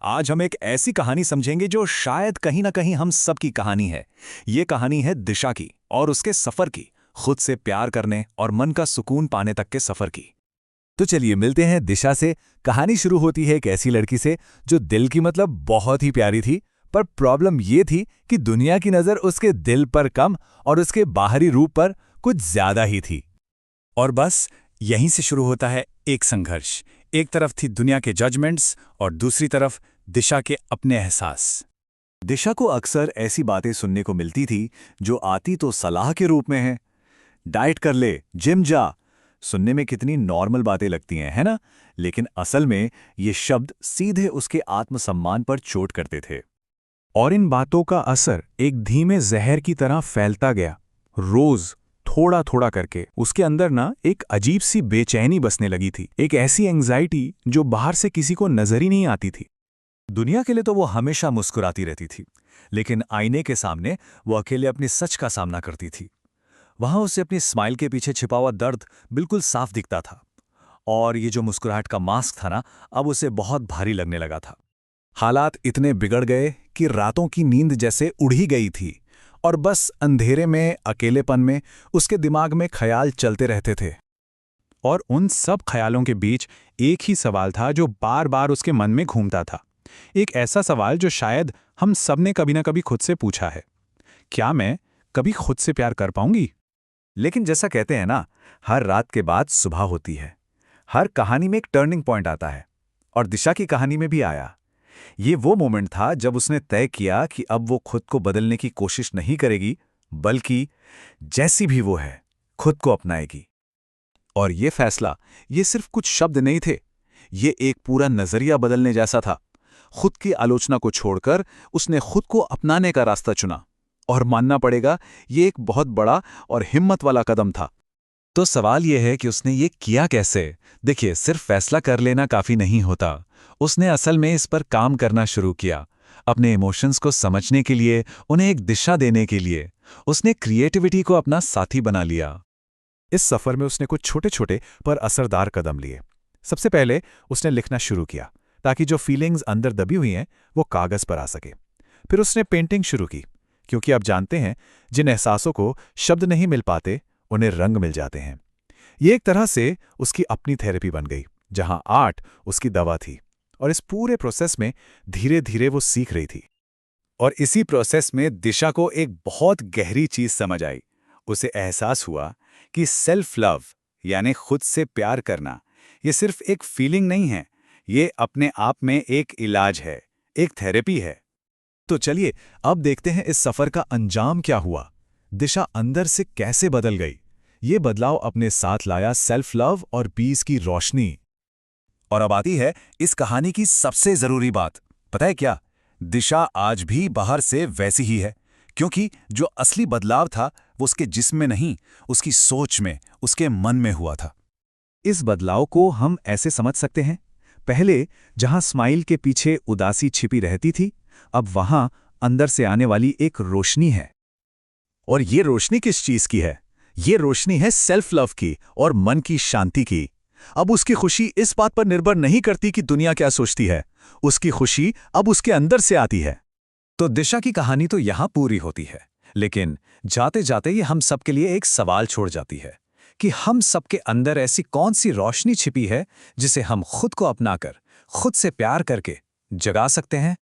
आज हम एक ऐसी कहानी समझेंगे जो शायद कहीं ना कहीं हम सबकी कहानी है। ये कहानी है दिशा की और उसके सफर की, खुद से प्यार करने और मन का सुकून पाने तक के सफर की। तो चलिए मिलते हैं दिशा से। कहानी शुरू होती है एक ऐसी लड़की से जो दिल की मतलब बहुत ही प्यारी थी, पर प्रॉब्लम ये थी कि दुनिया की नज़र उसके दिल पर कम और उसके बाहरी रूप पर कुछ ज्यादा ही थी। और बस यहीं से शुरू होता है एक संघर्ष। एक तरफ थी दुनिया के जजमेंट्स और दूसरी तरफ दिशा के अपने एहसास। दिशा को अक्सर ऐसी बातें सुनने को मिलती थी जो आती तो सलाह के रूप में है। डाइट कर ले, जिम जा। सुनने में कितनी नॉर्मल बातें लगती हैं, है ना? लेकिन असल में ये शब्द सीधे उसके आत्मसम्मान पर चोट करते थे। और इन बातों का असर एक धीमे जहर की तरह फैलता गया। रोज थोड़ा थोड़ा करके उसके अंदर ना एक अजीब सी बेचैनी बसने लगी थी, एक ऐसी एंग्जाइटी जो बाहर से किसी को नजर ही नहीं आती थी। दुनिया के लिए तो वो हमेशा मुस्कुराती रहती थी, लेकिन आईने के सामने वो अकेले अपनी सच का सामना करती थी। वहां उसे अपनी स्माइल के पीछे छिपा हुआ दर्द बिल्कुल साफ दिखता था। और ये जो मुस्कुराहट का मास्क था ना, अब उसे बहुत भारी लगने लगा था। हालात इतने बिगड़ गए कि रातों की नींद जैसे उड़ ही गई थी, और बस अंधेरे में, अकेलेपन में उसके दिमाग में ख्याल चलते रहते थे। और उन सब ख्यालों के बीच एक ही सवाल था जो बार बार उसके मन में घूमता था। एक ऐसा सवाल जो शायद हम सब ने कभी ना कभी खुद से पूछा है, क्या मैं कभी खुद से प्यार कर पाऊंगी? लेकिन जैसा कहते हैं ना, हर रात के बाद सुबह होती है। हर कहानी में एक टर्निंग पॉइंट आता है, और दिशा की कहानी में भी आया। ये वो मोमेंट था जब उसने तय किया कि अब वो खुद को बदलने की कोशिश नहीं करेगी, बल्कि जैसी भी वो है खुद को अपनाएगी। और ये फैसला, ये सिर्फ कुछ शब्द नहीं थे, ये एक पूरा नजरिया बदलने जैसा था। खुद की आलोचना को छोड़कर उसने खुद को अपनाने का रास्ता चुना, और मानना पड़ेगा ये एक बहुत बड़ा और हिम्मत वाला कदम था। तो सवाल यह है कि उसने ये किया कैसे? देखिए, सिर्फ फैसला कर लेना काफी नहीं होता। उसने असल में इस पर काम करना शुरू किया, अपने इमोशंस को समझने के लिए, उन्हें एक दिशा देने के लिए। उसने क्रिएटिविटी को अपना साथी बना लिया। इस सफर में उसने कुछ छोटे छोटे पर असरदार कदम लिए। सबसे पहले उसने लिखना शुरू किया, ताकि जो फीलिंग्स अंदर दबी हुई हैं वो कागज पर आ सके। फिर उसने पेंटिंग शुरू की, क्योंकि आप जानते हैं, जिन एहसासों को शब्द नहीं मिल पाते उन्हें रंग मिल जाते हैं। ये एक तरह से उसकी अपनी थेरेपी बन गई, जहां आर्ट उसकी दवा थी। और इस पूरे प्रोसेस में धीरे धीरे वो सीख रही थी। और इसी प्रोसेस में दिशा को एक बहुत गहरी चीज समझ आई। उसे एहसास हुआ कि सेल्फ लव, यानी खुद से प्यार करना, ये सिर्फ एक फीलिंग नहीं है, ये अपने आप में एक इलाज है, एक थेरेपी है। तो चलिए अब देखते हैं इस सफर का अंजाम क्या हुआ। दिशा अंदर से कैसे बदल गई? ये बदलाव अपने साथ लाया सेल्फ लव और पीस की रोशनी। और अब आती है इस कहानी की सबसे जरूरी बात। पता है क्या? दिशा आज भी बाहर से वैसी ही है, क्योंकि जो असली बदलाव था वो उसके जिस्म में नहीं, उसकी सोच में, उसके मन में हुआ था। इस बदलाव को हम ऐसे समझ सकते हैं, पहले जहां स्माइल के पीछे उदासी छिपी रहती थी, अब वहां अंदर से आने वाली एक रोशनी है। और ये रोशनी किस चीज की है? ये रोशनी है सेल्फ लव की और मन की शांति की। अब उसकी खुशी इस बात पर निर्भर नहीं करती कि दुनिया क्या सोचती है, उसकी खुशी अब उसके अंदर से आती है। तो दिशा की कहानी तो यहां पूरी होती है, लेकिन जाते जाते ये हम सबके लिए एक सवाल छोड़ जाती है कि हम सबके अंदर ऐसी कौन सी रोशनी छिपी है जिसे हम खुद को अपनाकर, खुद से प्यार करके जगा सकते हैं।